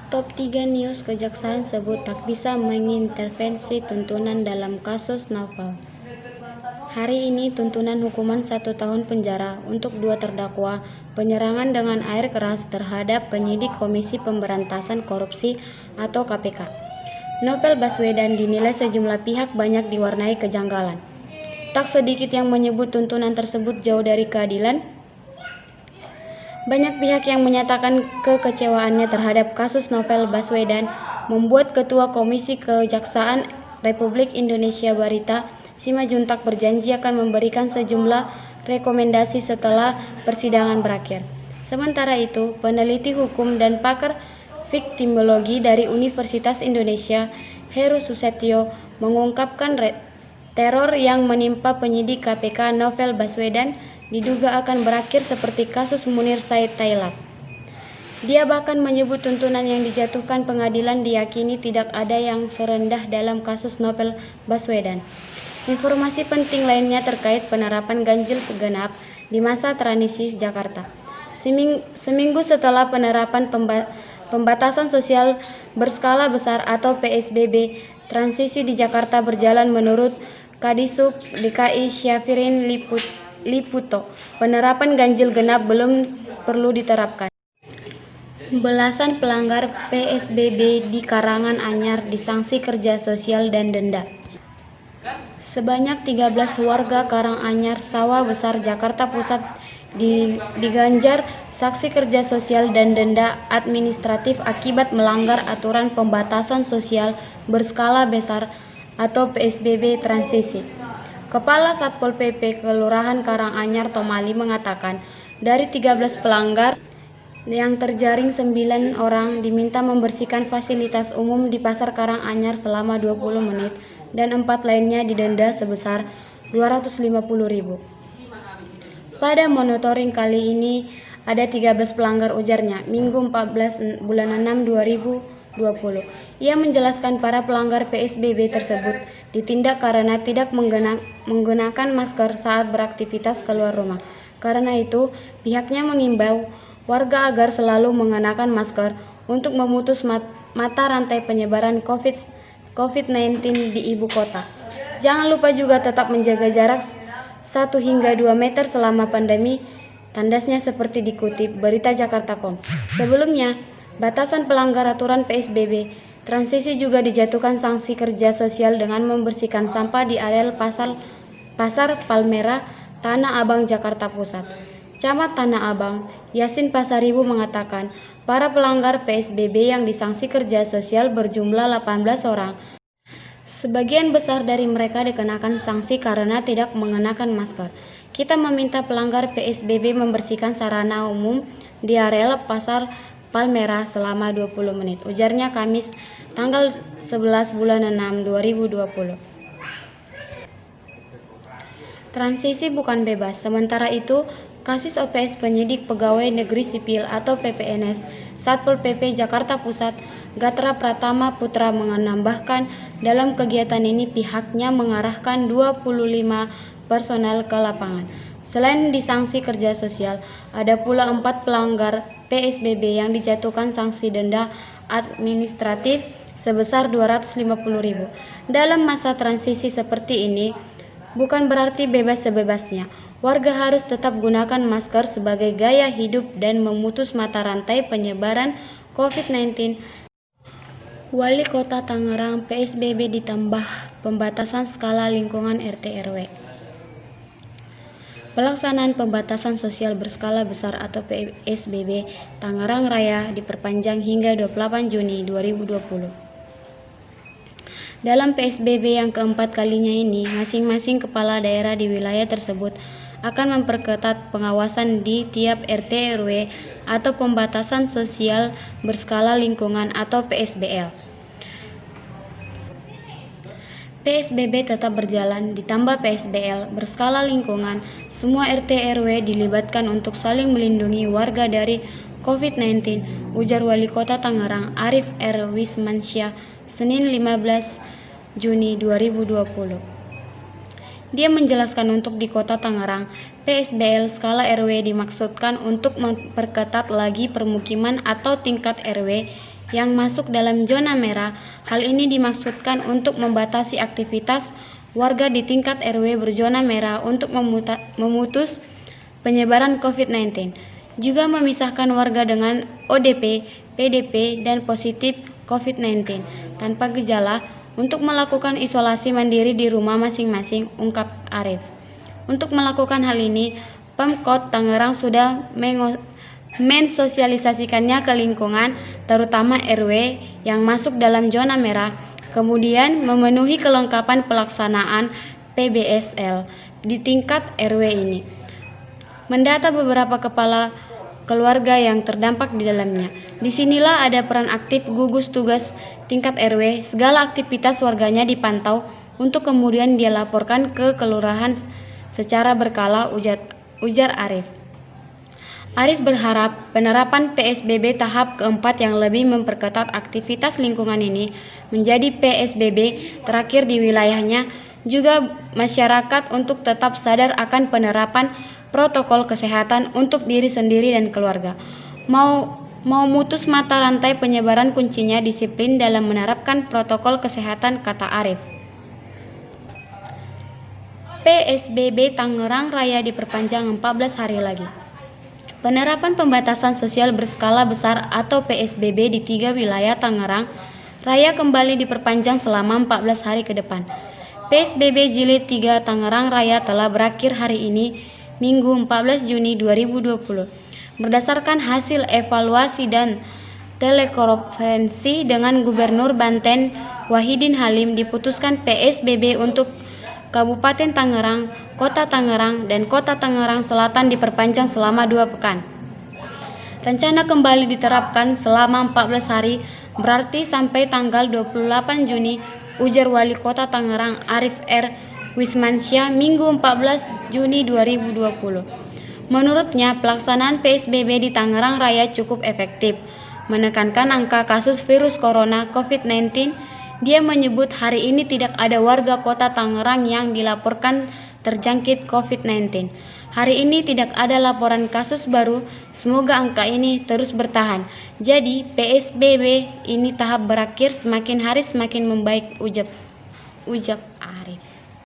Top 3 News Kejaksaan sebut tak bisa mengintervensi tuntunan dalam kasus novel. Hari ini tuntunan hukuman 1 tahun penjara untuk 2 terdakwa penyerangan dengan air keras terhadap penyidik Komisi Pemberantasan Korupsi atau KPK. Novel Baswedan dinilai sejumlah pihak banyak diwarnai kejanggalan. Tak sedikit yang menyebut tuntunan tersebut jauh dari keadilan. Banyak pihak yang menyatakan kekecewaannya terhadap kasus Novel Baswedan membuat Ketua Komisi Kejaksaan Republik Indonesia Barita Simajuntak berjanji akan memberikan sejumlah rekomendasi setelah persidangan berakhir. Sementara itu, peneliti hukum dan pakar viktimologi dari Universitas Indonesia, Heru Susetyo, mengungkapkan teror yang menimpa penyidik KPK Novel Baswedan diduga akan berakhir seperti kasus Munir Said Tailap. Dia bahkan menyebut tuntunan yang dijatuhkan pengadilan diyakini tidak ada yang serendah dalam kasus Novel Baswedan. Informasi penting lainnya terkait penerapan ganjil genap di masa transisi Jakarta. Seminggu setelah penerapan pembatasan sosial berskala besar atau PSBB, transisi di Jakarta berjalan menurut Kadisub DKI Syafrin Liputo. Penerapan ganjil genap belum perlu diterapkan. Belasan pelanggar PSBB di Karangan Anyar disanksi kerja sosial dan denda. Sebanyak 13 warga Karanganyar Sawah Besar Jakarta Pusat diganjar sanksi kerja sosial dan denda administratif akibat melanggar aturan pembatasan sosial berskala besar atau PSBB transisi. Kepala Satpol PP Kelurahan Karanganyar Tomali mengatakan, dari 13 pelanggar yang terjaring 9 orang diminta membersihkan fasilitas umum di Pasar Karanganyar selama 20 menit dan 4 lainnya didenda sebesar Rp250.000. Pada monitoring kali ini ada 13 pelanggar, ujarnya, Minggu 14 bulan 6 2020. Ia menjelaskan para pelanggar PSBB tersebut ditindak karena tidak menggunakan masker saat beraktivitas keluar rumah. Karena itu, pihaknya mengimbau warga agar selalu mengenakan masker untuk memutus mata rantai penyebaran COVID-19 di ibu kota. Jangan lupa juga tetap menjaga jarak 1 hingga 2 meter selama pandemi, tandasnya seperti dikutip berita Jakarta.com. Sebelumnya, batasan pelanggar aturan PSBB transisi juga dijatuhkan sanksi kerja sosial dengan membersihkan sampah di areal Pasar Palmerah, Tanah Abang, Jakarta Pusat. Camat Tanah Abang, Yasin Pasaribu mengatakan, para pelanggar PSBB yang disanksi kerja sosial berjumlah 18 orang. Sebagian besar dari mereka dikenakan sanksi karena tidak mengenakan masker. Kita meminta pelanggar PSBB membersihkan sarana umum di areal Pasar Palmerah selama 20 menit, ujarnya Kamis tanggal 11 bulan 6 2020. Transisi bukan bebas. Sementara itu, kasus OPS penyidik pegawai negeri sipil atau PPNS Satpol PP Jakarta Pusat Gatra Pratama Putra menambahkan, dalam kegiatan ini pihaknya mengarahkan 25 personel ke lapangan. Selain disanksi kerja sosial, ada pula 4 pelanggar PSBB yang dijatuhkan sanksi denda administratif sebesar Rp250.000. Dalam masa transisi seperti ini, bukan berarti bebas sebebasnya. Warga harus tetap gunakan masker sebagai gaya hidup dan memutus mata rantai penyebaran COVID-19. Wali Kota Tangerang, PSBB ditambah pembatasan skala lingkungan RT/RW. Pelaksanaan pembatasan sosial berskala besar atau PSBB Tangerang Raya diperpanjang hingga 28 Juni 2020. Dalam PSBB yang keempat kalinya ini, masing-masing kepala daerah di wilayah tersebut akan memperketat pengawasan di tiap RT/RW atau pembatasan sosial berskala lingkungan atau PSBL. PSBB tetap berjalan, ditambah PSBL berskala lingkungan, semua RT/RW dilibatkan untuk saling melindungi warga dari COVID-19, ujar Wali Kota Tangerang Arif R. Wismansyah, Senin 15 Juni 2020. Dia menjelaskan untuk di Kota Tangerang, PSBL skala RW dimaksudkan untuk memperketat lagi permukiman atau tingkat RW yang masuk dalam zona merah. Hal ini dimaksudkan untuk membatasi aktivitas warga di tingkat RW berzona merah untuk memutus penyebaran COVID-19. Juga memisahkan warga dengan ODP, PDP, dan positif COVID-19 tanpa gejala untuk melakukan isolasi mandiri di rumah masing-masing, ungkap Arief. Untuk melakukan hal ini, Pemkot Tangerang sudah mensosialisasikannya ke lingkungan, terutama RW yang masuk dalam zona merah, kemudian memenuhi kelengkapan pelaksanaan PBSL di tingkat RW ini. Mendata beberapa kepala keluarga yang terdampak di dalamnya. Disinilah ada peran aktif gugus tugas tingkat RW, segala aktivitas warganya dipantau untuk kemudian dia laporkan ke kelurahan secara berkala, ujar Arief. Arief berharap penerapan PSBB tahap keempat yang lebih memperketat aktivitas lingkungan ini menjadi PSBB terakhir di wilayahnya, juga masyarakat untuk tetap sadar akan penerapan protokol kesehatan untuk diri sendiri dan keluarga. Mau mutus mata rantai penyebaran, kuncinya disiplin dalam menerapkan protokol kesehatan, kata Arief. PSBB Tangerang Raya diperpanjang 14 hari lagi. Penerapan pembatasan sosial berskala besar atau PSBB di 3 wilayah Tangerang Raya kembali diperpanjang selama 14 hari ke depan. PSBB Jilid 3 Tangerang Raya telah berakhir hari ini, Minggu 14 Juni 2020. Berdasarkan hasil evaluasi dan telekonferensi dengan Gubernur Banten Wahidin Halim, diputuskan PSBB untuk Kabupaten Tangerang, Kota Tangerang, dan Kota Tangerang Selatan diperpanjang selama 2 pekan. Rencana kembali diterapkan selama 14 hari, berarti sampai tanggal 28 Juni, ujar Wali Kota Tangerang Arief R. Wismansyah Minggu 14 Juni 2020. Menurutnya, pelaksanaan PSBB di Tangerang Raya cukup efektif menekankan angka kasus virus corona COVID-19. Dia menyebut hari ini tidak ada warga Kota Tangerang yang dilaporkan terjangkit COVID-19. Hari ini tidak ada laporan kasus baru, semoga angka ini terus bertahan. Jadi PSBB ini tahap berakhir, semakin hari semakin membaik, ujar Arief.